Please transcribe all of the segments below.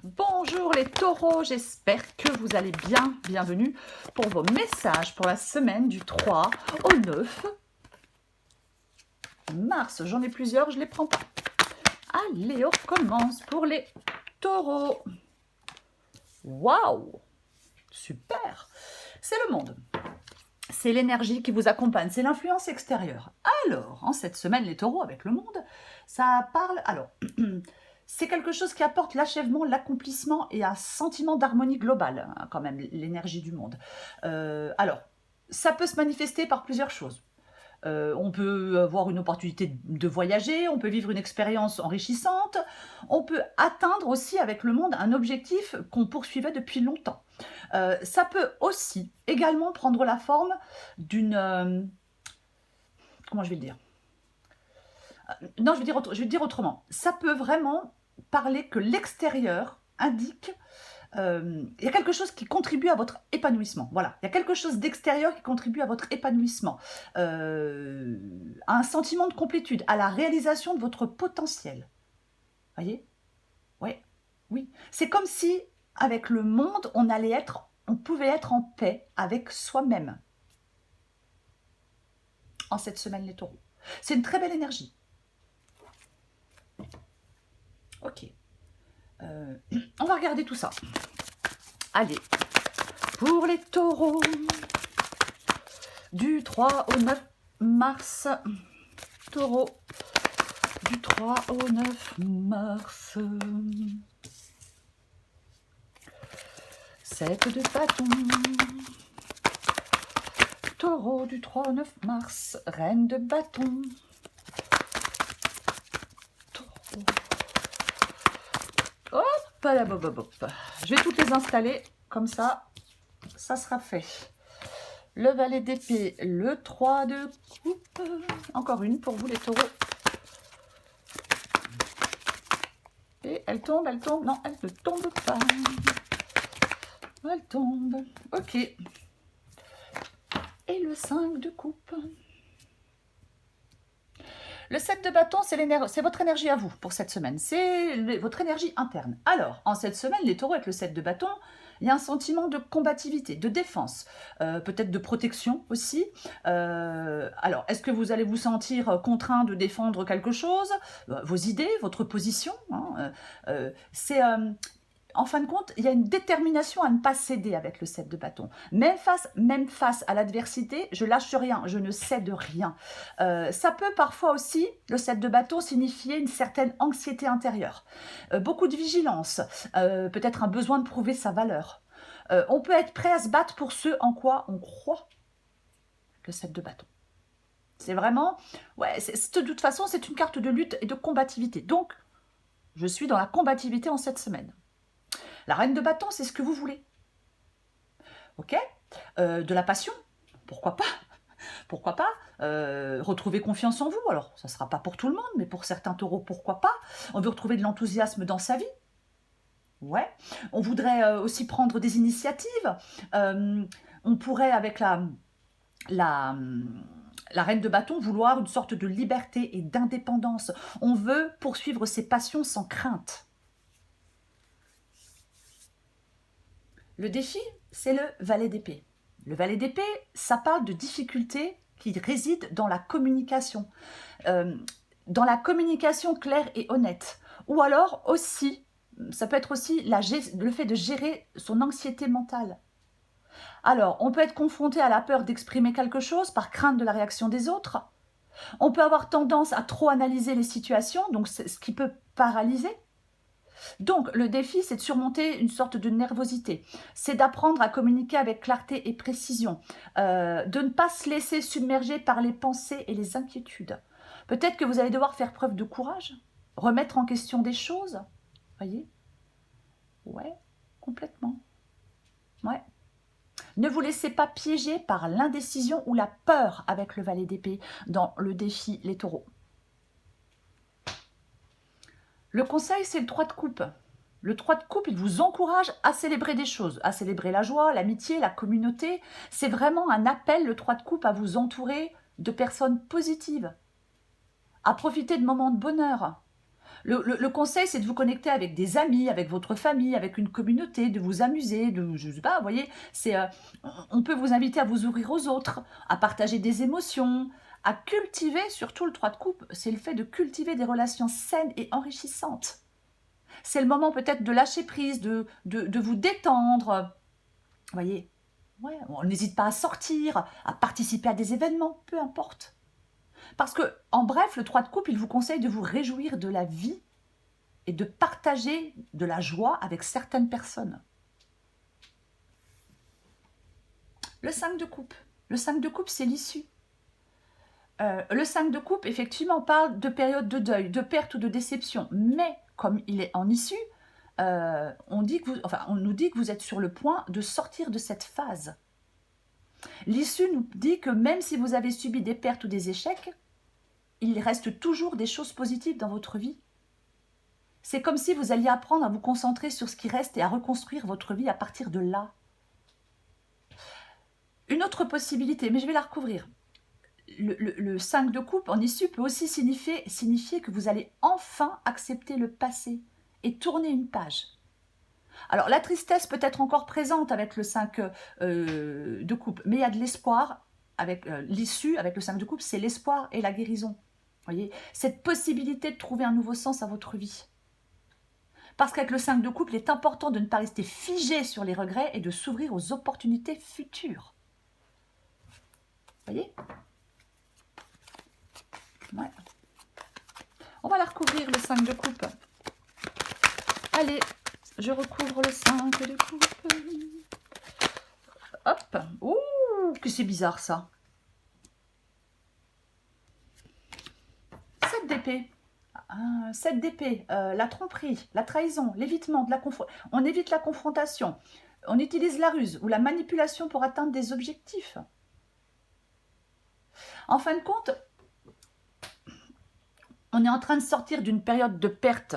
Bonjour les taureaux, j'espère que vous allez bien. Bienvenue pour vos messages pour la semaine du 3 au 9 mars. J'en ai plusieurs, je ne les prends pas. Allez, on commence pour les taureaux. Waouh, super. C'est le monde. C'est l'énergie qui vous accompagne, c'est l'influence extérieure. Alors, en cette semaine, les taureaux avec le monde, ça parle... Alors, c'est quelque chose qui apporte l'achèvement, l'accomplissement et un sentiment d'harmonie globale, hein, quand même, l'énergie du monde. Alors, ça peut se manifester par plusieurs choses. On peut avoir une opportunité de voyager, on peut vivre une expérience enrichissante, on peut atteindre aussi avec le monde un objectif qu'on poursuivait depuis longtemps. Ça peut aussi également prendre la forme d'une... comment je vais le dire? Non, je vais dire autrement. Ça peut vraiment parler que l'extérieur indique il y a quelque chose qui contribue à votre épanouissement. Voilà, il y a quelque chose d'extérieur qui contribue à votre épanouissement, à un sentiment de complétude, à la réalisation de votre potentiel. Voyez? Ouais, oui. C'est comme si, avec le monde, on pouvait être en paix avec soi-même en cette semaine, les taureaux. C'est une très belle énergie. Ok. On va regarder tout ça. Allez, pour les taureaux, du 3 au 9 mars, taureau, du 3 au 9 mars. 7 de bâton, taureau, du 3 au 9 mars, reine de bâton, taureau. Hop, là, hop, hop, hop. Je vais toutes les installer, comme ça sera fait. Le valet d'épée, le 3 de coupe, encore une pour vous les taureaux. Et elle tombe, non, elle ne tombe pas. Elle tombe, ok. Et le 5 de coupe. Le 7 de bâton, c'est votre énergie à vous pour cette semaine. C'est votre énergie interne. Alors, en cette semaine, les taureaux avec le 7 de bâton, il y a un sentiment de combativité, de défense, peut-être de protection aussi. Alors, est-ce que vous allez vous sentir contraint de défendre quelque chose, vos idées, votre position, hein, en fin de compte, il y a une détermination à ne pas céder avec le 7 de bâton. Même face à l'adversité, je lâche rien, je ne cède rien. Ça peut parfois aussi, le 7 de bâton, signifier une certaine anxiété intérieure. Beaucoup de vigilance, peut-être un besoin de prouver sa valeur. On peut être prêt à se battre pour ce en quoi on croit, le 7 de bâton. C'est vraiment... Ouais, de toute façon, c'est une carte de lutte et de combativité. Donc, je suis dans la combativité en cette semaine. La reine de bâton, c'est ce que vous voulez. Ok, de la passion, pourquoi pas? Pourquoi pas retrouver confiance en vous? Alors, ça ne sera pas pour tout le monde, mais pour certains taureaux, pourquoi pas? On veut retrouver de l'enthousiasme dans sa vie. Ouais. On voudrait aussi prendre des initiatives. On pourrait, avec la reine de bâton, vouloir une sorte de liberté et d'indépendance. On veut poursuivre ses passions sans crainte. Le défi, c'est le valet d'épée. Le valet d'épée, ça parle de difficultés qui résident dans la communication. Dans la communication claire et honnête. Ou alors aussi, ça peut être aussi le fait de gérer son anxiété mentale. Alors, on peut être confronté à la peur d'exprimer quelque chose par crainte de la réaction des autres. On peut avoir tendance à trop analyser les situations, donc c'est ce qui peut paralyser. Donc, le défi, c'est de surmonter une sorte de nervosité. C'est d'apprendre à communiquer avec clarté et précision. De ne pas se laisser submerger par les pensées et les inquiétudes. Peut-être que vous allez devoir faire preuve de courage, remettre en question des choses. Voyez? Ouais, complètement. Ouais. Ne vous laissez pas piéger par l'indécision ou la peur avec le valet d'épée dans le défi les taureaux. Le conseil, c'est le 3 de coupe. Le 3 de coupe, il vous encourage à célébrer des choses, à célébrer la joie, l'amitié, la communauté. C'est vraiment un appel, le 3 de coupe, à vous entourer de personnes positives, à profiter de moments de bonheur. Le conseil, c'est de vous connecter avec des amis, avec votre famille, avec une communauté, de vous amuser, je sais pas, vous voyez, on peut vous inviter à vous ouvrir aux autres, à partager des émotions, à cultiver, surtout le 3 de coupe, c'est le fait de cultiver des relations saines et enrichissantes. C'est le moment peut-être de lâcher prise, de vous détendre, vous voyez. Ouais, on n'hésite pas à sortir, à participer à des événements, peu importe. Parce que, en bref, le 3 de coupe, il vous conseille de vous réjouir de la vie et de partager de la joie avec certaines personnes. Le 5 de coupe. Le 5 de coupe, c'est l'issue. Le 5 de coupe, effectivement, parle de période de deuil, de perte ou de déception. Mais, comme il est en issue, on nous dit que vous êtes sur le point de sortir de cette phase. L'issue nous dit que même si vous avez subi des pertes ou des échecs, il reste toujours des choses positives dans votre vie. C'est comme si vous alliez apprendre à vous concentrer sur ce qui reste et à reconstruire votre vie à partir de là. Une autre possibilité, mais je vais la recouvrir. Le 5 de coupe en issue peut aussi signifier que vous allez enfin accepter le passé et tourner une page. Alors la tristesse peut être encore présente avec le 5 de coupe, mais il y a de l'espoir avec l'issue, avec le 5 de coupe, c'est l'espoir et la guérison. Voyez, cette possibilité de trouver un nouveau sens à votre vie. Parce qu'avec le 5 de coupe, il est important de ne pas rester figé sur les regrets et de s'ouvrir aux opportunités futures. Vous voyez? Ouais. On va la recouvrir, le 5 de coupe. Allez, je recouvre le 5 de coupe. Hop. Ouh, que c'est bizarre ça. 7 d'épée. 7 d'épée, la tromperie, la trahison, l'évitement, on évite la confrontation, on utilise la ruse ou la manipulation pour atteindre des objectifs. En fin de compte, on est en train de sortir d'une période de perte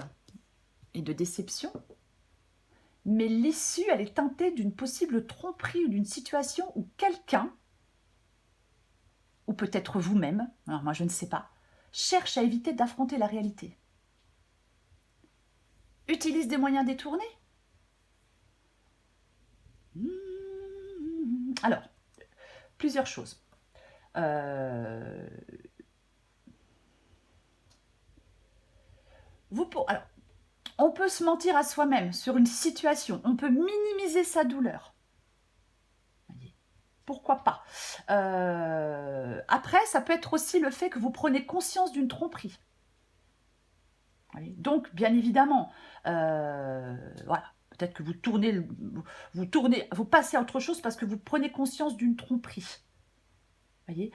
et de déception, mais l'issue, elle est teintée d'une possible tromperie ou d'une situation où quelqu'un, ou peut-être vous-même, alors moi je ne sais pas, cherche à éviter d'affronter la réalité. Utilise des moyens détournés. Alors, plusieurs choses. Alors, on peut se mentir à soi-même sur une situation. On peut minimiser sa douleur. Pourquoi pas. Après, ça peut être aussi le fait que vous prenez conscience d'une tromperie. Donc, bien évidemment, voilà, peut-être que vous passez à autre chose parce que vous prenez conscience d'une tromperie. Vous voyez,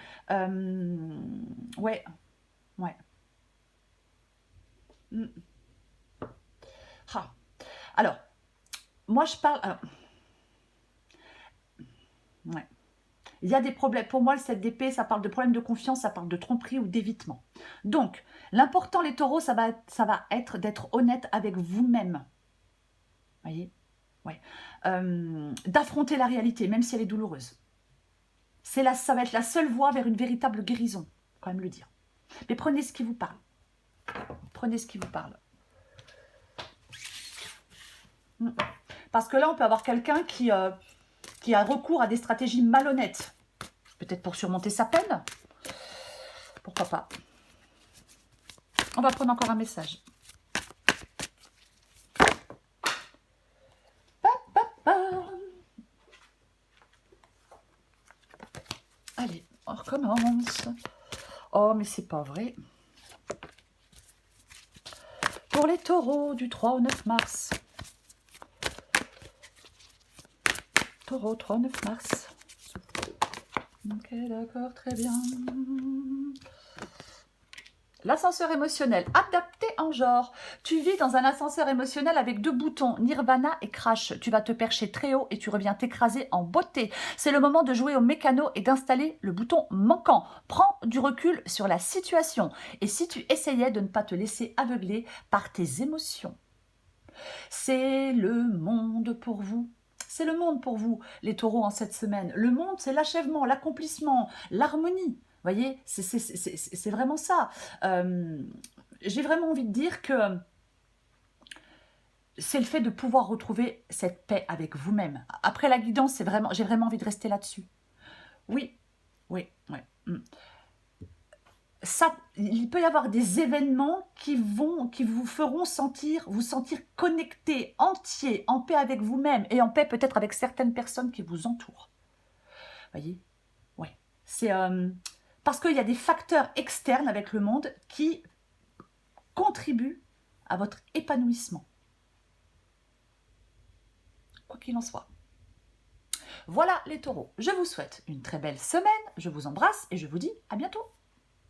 ouais. Ah. Alors, moi je parle. Ouais. Il y a des problèmes. Pour moi, le 7 d'épée, ça parle de problèmes de confiance, ça parle de tromperie ou d'évitement. Donc, l'important, les taureaux, ça va être d'être honnête avec vous-même. Vous voyez, ouais. D'affronter la réalité, même si elle est douloureuse. Ça va être la seule voie vers une véritable guérison, quand même le dire. Mais prenez ce qui vous parle. Prenez ce qui vous parle. Parce que là, on peut avoir quelqu'un qui a recours à des stratégies malhonnêtes. Peut-être pour surmonter sa peine. Pourquoi pas. On va prendre encore un message. Allez, on recommence. Oh, mais c'est pas vrai. Pour les taureaux du 3 au 9 mars. Taureau, 3 au 9 mars. Ok, d'accord, très bien. L'ascenseur émotionnel, adapté en genre. Tu vis dans un ascenseur émotionnel avec 2 boutons, Nirvana et Crash. Tu vas te percher très haut et tu reviens t'écraser en beauté. C'est le moment de jouer au mécano et d'installer le bouton manquant. Prends du recul sur la situation. Et si tu essayais de ne pas te laisser aveugler par tes émotions. C'est le monde pour vous. C'est le monde pour vous, les taureaux, en cette semaine. Le monde, c'est l'achèvement, l'accomplissement, l'harmonie. Vous voyez, c'est vraiment ça. j'ai vraiment envie de dire que c'est le fait de pouvoir retrouver cette paix avec vous-même. Après la guidance, j'ai vraiment envie de rester là-dessus. Oui, oui, oui. Ça, il peut y avoir des événements qui vous feront vous sentir connecté, entier, en paix avec vous-même et en paix peut-être avec certaines personnes qui vous entourent. Voyez? Ouais. C'est parce qu'il y a des facteurs externes avec le monde qui contribuent à votre épanouissement. Quoi qu'il en soit. Voilà les taureaux. Je vous souhaite une très belle semaine. Je vous embrasse et je vous dis à bientôt.